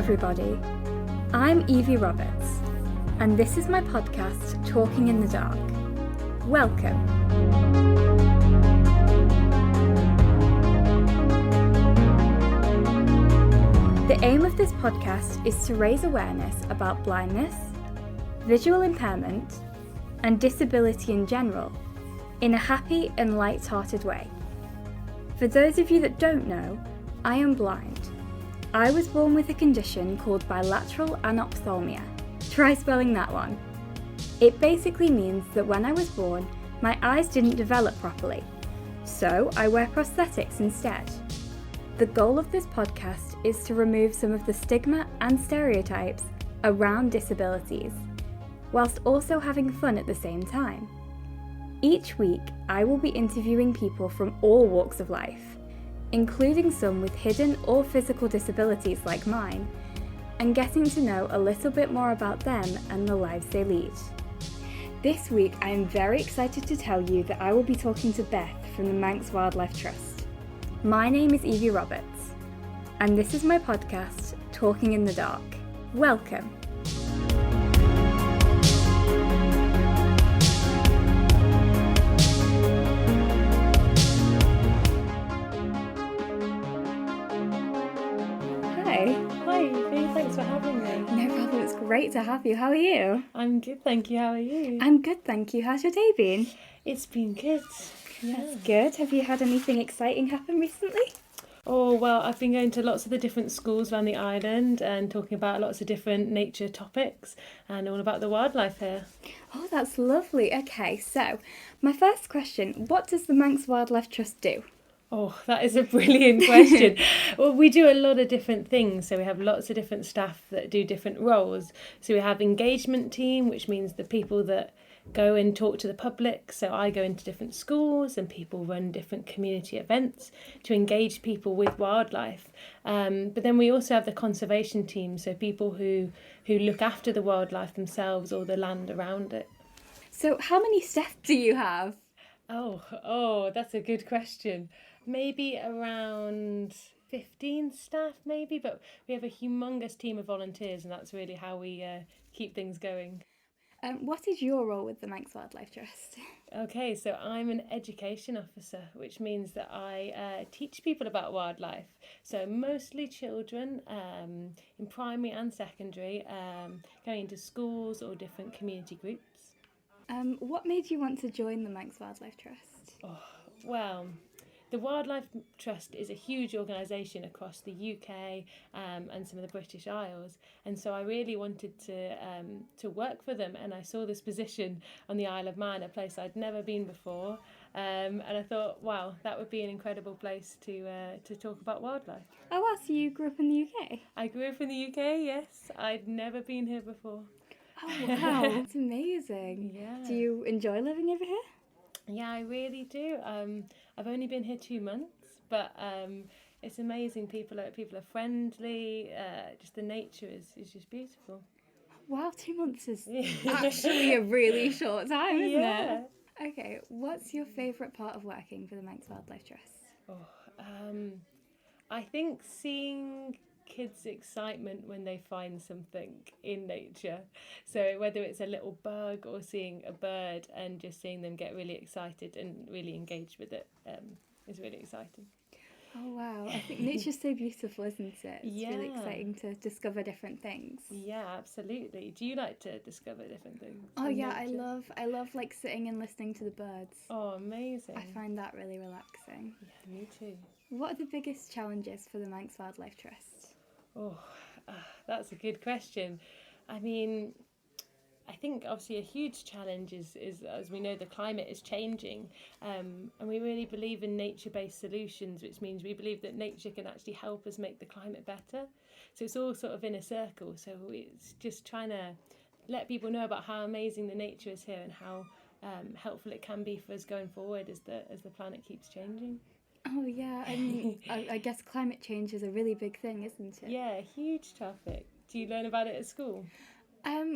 everybody. I'm Evie Roberts, and this is my podcast, Talking in the Dark. Welcome. The aim of this podcast is to raise awareness about blindness, visual impairment, and disability in general, in a happy and light-hearted way. For those of you that don't know, I am blind. I was born with a condition called bilateral anophthalmia. Try spelling that one. It basically means that when I was born, my eyes didn't develop properly, so I wear prosthetics instead. The goal of this podcast is to remove some of the stigma and stereotypes around disabilities, whilst also having fun at the same time. Each week, I will be interviewing people from all walks of life, including some with hidden or physical disabilities like mine, and getting to know a little bit more about them and the lives they lead. This week, I am very excited to tell you that I will be talking to Beth from the Manx Wildlife Trust. My name is Evie Roberts, and this is my podcast, Talking in the Dark. Welcome. Hi, Evie. Thanks for having me. No problem, it's great to have you. How are you? I'm good, thank you. How are you? I'm good, thank you. How's your day been? It's been good. Yeah. That's good. Have you had anything exciting happen recently? Oh, well, I've been going to lots of the different schools around the island and talking about lots of different nature topics and all about the wildlife here. Oh, that's lovely. Okay, so my first question, what does the Manx Wildlife Trust do? Oh, that is a brilliant question. Well, we do a lot of different things. So we have lots of different staff that do different roles. So we have engagement team, which means the people that go and talk to the public. So I go into different schools and people run different community events to engage people with wildlife. But then we also have the conservation team. So people who look after the wildlife themselves or the land around it. So how many staff do you have? Oh, that's a good question. Maybe around 15 staff, maybe, but we have a humongous team of volunteers, and that's really how we keep things going. What is your role with the Manx Wildlife Trust? Okay, so I'm an education officer, which means that I teach people about wildlife. So mostly children in primary and secondary, going into schools or different community groups. What made you want to join the Manx Wildlife Trust? Oh, well, the Wildlife Trust is a huge organisation across the UK and some of the British Isles, and so I really wanted to work for them. And I saw this position on the Isle of Man, a place I'd never been before, and I thought, wow, that would be an incredible place to talk about wildlife. Oh, wow, so you grew up in the UK? I grew up in the UK, yes. I'd never been here before. Oh, wow, that's amazing. Yeah. Do you enjoy living over here? Yeah, I really do. I've only been here 2 months, but it's amazing. People are friendly. Just the nature is just beautiful. Wow, 2 months is actually a really short time, isn't Yeah. it? Okay, what's your favourite part of working for the Manx Wildlife Trust? I think seeing kids' excitement when they find something in nature. So whether it's a little bug or seeing a bird and just seeing them get really excited and really engaged with it is really exciting. Oh wow, I think nature's so beautiful, isn't it? It's really Yeah. exciting to discover different things. Yeah, absolutely. Do you like to discover different things? Oh in yeah, nature? I love like sitting and listening to the birds. Oh, amazing. I find that really relaxing. Yeah, me too. What are the biggest challenges for the Manx Wildlife Trust? Oh, that's a good question. I mean, I think obviously a huge challenge is as we know, the climate is changing, and we really believe in nature-based solutions, which means we believe that nature can actually help us make the climate better. So it's all sort of in a circle. So it's just trying to let people know about how amazing the nature is here and how helpful it can be for us going forward as the planet keeps changing. Oh yeah, I mean, I guess climate change is a really big thing, isn't it? Yeah, huge topic. Do you learn about it at school?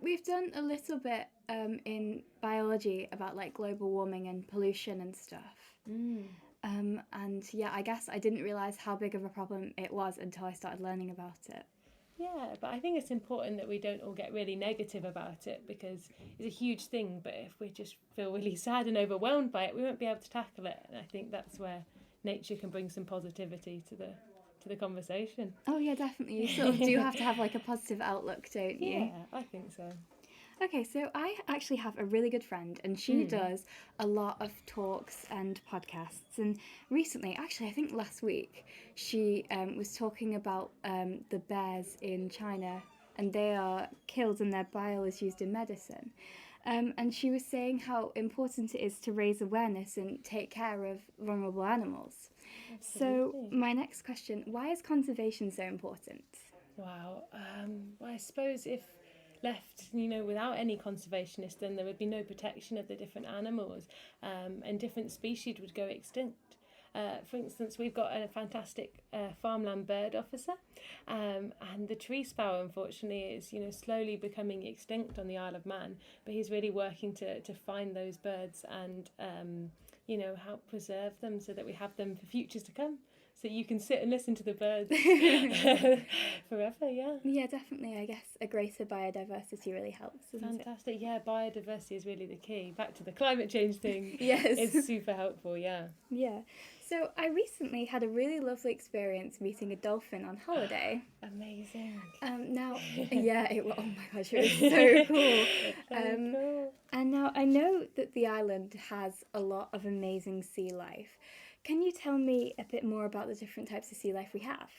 We've done a little bit in biology about like global warming and pollution and stuff. And yeah, I guess I didn't realise how big of a problem it was until I started learning about it. Yeah, but I think it's important that we don't all get really negative about it, because it's a huge thing, but if we just feel really sad and overwhelmed by it, we won't be able to tackle it. And I think that's where nature can bring some positivity to the conversation. Oh yeah, definitely. You sort of do have to have like a positive outlook, don't you? Yeah, I think so. Okay, so I actually have a really good friend, and she does a lot of talks and podcasts. And recently, actually, I think last week, she was talking about the bears in China, and they are killed and their bile is used in medicine. And she was saying how important it is to raise awareness and take care of vulnerable animals. Absolutely. So, my next question, why is conservation so important? Wow. Well, I suppose if left, without any conservationists, then there would be no protection of the different animals, and different species would go extinct. For instance, we've got a fantastic farmland bird officer, and the tree sparrow, unfortunately, is slowly becoming extinct on the Isle of Man. But he's really working to find those birds and help preserve them so that we have them for futures to come. So you can sit and listen to the birds forever, yeah. Yeah, definitely. I guess a greater biodiversity really helps, doesn't it? Fantastic, yeah. Biodiversity is really the key. Back to the climate change thing. Yes. It's super helpful, yeah. Yeah. So I recently had a really lovely experience meeting a dolphin on holiday. Amazing. Now, yeah, oh my gosh, it was so cool. Cool. And now I know that the island has a lot of amazing sea life. Can you tell me a bit more about the different types of sea life we have?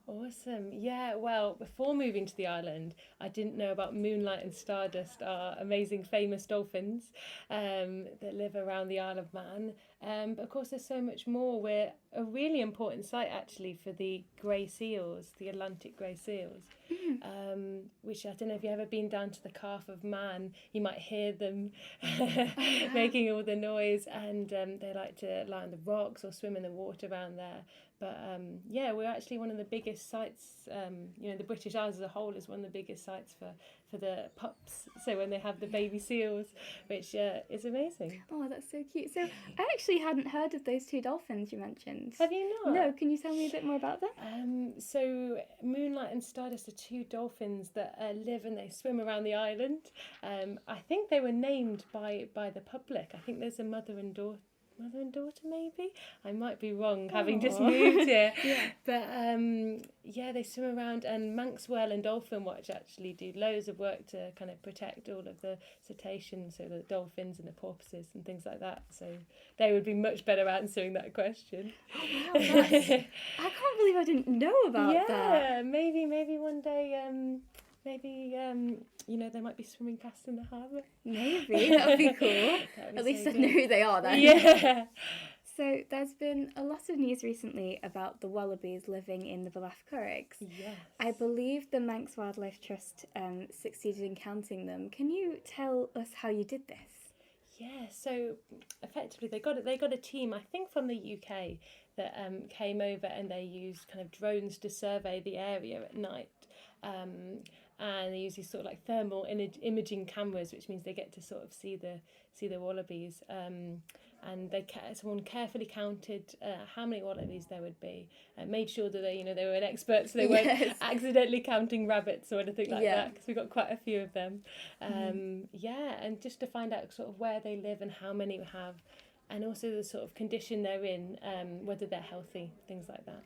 Awesome. Yeah, well, before moving to the island, I didn't know about Moonlight and Stardust, our amazing famous dolphins that live around the Isle of Man. But of course, there's so much more. We're a really important site, actually, for the grey seals, the Atlantic grey seals, which I don't know if you've ever been down to the Calf of Man. You might hear them making all the noise, and they like to lie on the rocks or swim in the water around there. But yeah, we're actually one of the biggest sites, the British Isles as a whole is one of the biggest sites for the pups. So when they have the baby seals, which is amazing. Oh, that's so cute. So I actually hadn't heard of those two dolphins you mentioned. Have you not? No, can you tell me a bit more about them? So Moonlight and Stardust are two dolphins that live and they swim around the island. I think they were named by the public. I think there's a mother and daughter, maybe. I might be wrong, having just moved here. Yeah. But yeah, they swim around, and Manx Whale and Dolphin Watch actually do loads of work to kind of protect all of the cetaceans, so the dolphins and the porpoises and things like that. So they would be much better answering that question. Oh wow, I can't believe I didn't know about that. Yeah, maybe one day. They might be swimming past in the harbour. Maybe, that would be cool. At least I know who they are then. Yeah. So there's been a lot of news recently about the Wallabies living in the Curraghs. Yes. I believe the Manx Wildlife Trust succeeded in counting them. Can you tell us how you did this? Yeah, so effectively they got a team, I think from the UK, that came over, and they used kind of drones to survey the area at night. And they use these sort of like thermal imaging cameras, which means they get to sort of see the wallabies. And someone carefully counted how many wallabies there would be, and made sure that they were an expert, so they weren't accidentally counting rabbits or anything like that, because we got quite a few of them. Yeah, and just to find out sort of where they live and how many we have, and also the sort of condition they're in, whether they're healthy, things like that.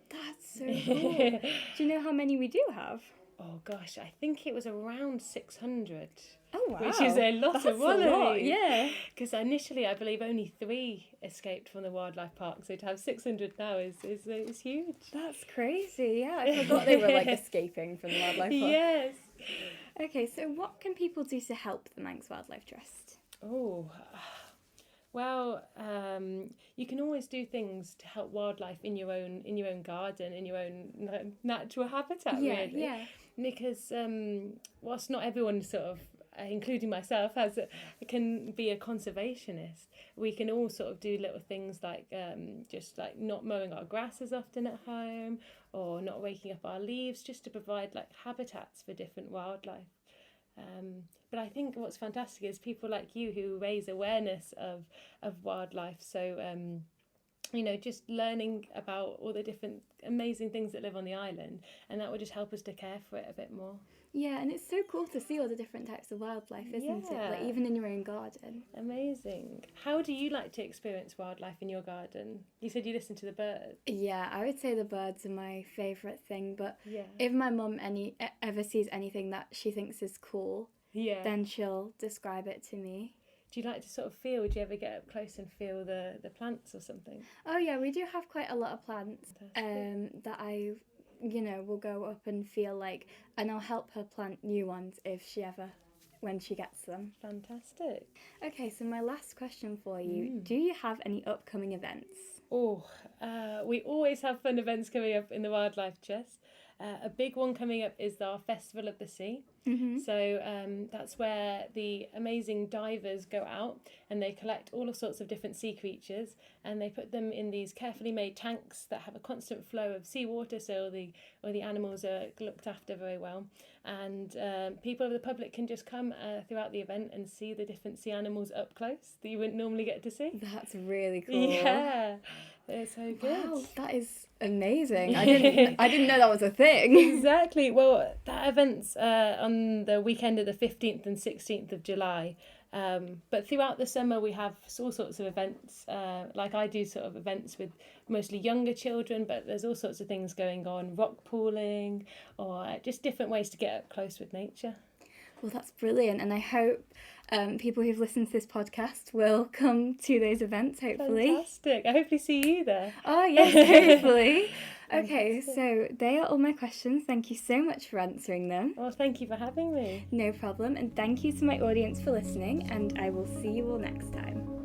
That's so cool. Do you know how many we do have? Oh gosh, I think it was around 600. Oh wow. Which is a lot of wallabies. A lot, yeah. Because initially I believe only 3 escaped from the wildlife park, so to have 600 now is huge. That's crazy, yeah. I forgot they were like escaping from the wildlife park. Yes. Okay, so what can people do to help the Manx Wildlife Trust? Oh, well, you can always do things to help wildlife in your own garden, in your own natural habitat, really. Yeah. Because whilst not everyone sort of, including myself, can be a conservationist, we can all sort of do little things like just like not mowing our grass as often at home, or not raking up our leaves, just to provide like habitats for different wildlife. But I think what's fantastic is people like you who raise awareness of wildlife. So just learning about all the different amazing things that live on the island, and that would just help us to care for it a bit more. Yeah, and it's so cool to see all the different types of wildlife, isn't it? Like, even in your own garden. Amazing. How do you like to experience wildlife in your garden? You said you listen to the birds. Yeah, I would say the birds are my favourite thing, but if my mum ever sees anything that she thinks is cool, then she'll describe it to me. Do you like to sort of feel, would you ever get up close and feel the plants or something? Oh yeah, we do have quite a lot of plants that I, will go up and feel like, and I'll help her plant new ones when she gets them. Fantastic. Okay, so my last question for you, do you have any upcoming events? We always have fun events coming up in the Wildlife Trust. A big one coming up is our Festival of the Sea. Mm-hmm. So that's where the amazing divers go out and they collect all sorts of different sea creatures, and they put them in these carefully made tanks that have a constant flow of seawater, so the animals are looked after very well. And people of the public can just come throughout the event and see the different sea animals up close that you wouldn't normally get to see. That's really cool. Yeah, it's so good. Wow, that is amazing. I didn't know that was a thing. Exactly. Well, that event's on the weekend of the 15th and 16th of July. But throughout the summer we have all sorts of events. Like I do sort of events with mostly younger children, but there's all sorts of things going on, rock pooling, or just different ways to get up close with nature. Well, that's brilliant, and I hope people who've listened to this podcast will come to those events, hopefully. Fantastic. I hopefully see you there. Oh, yes, hopefully. Okay, so they are all my questions. Thank you so much for answering them. Well, thank you for having me. No problem, and thank you to my audience for listening, and I will see you all next time.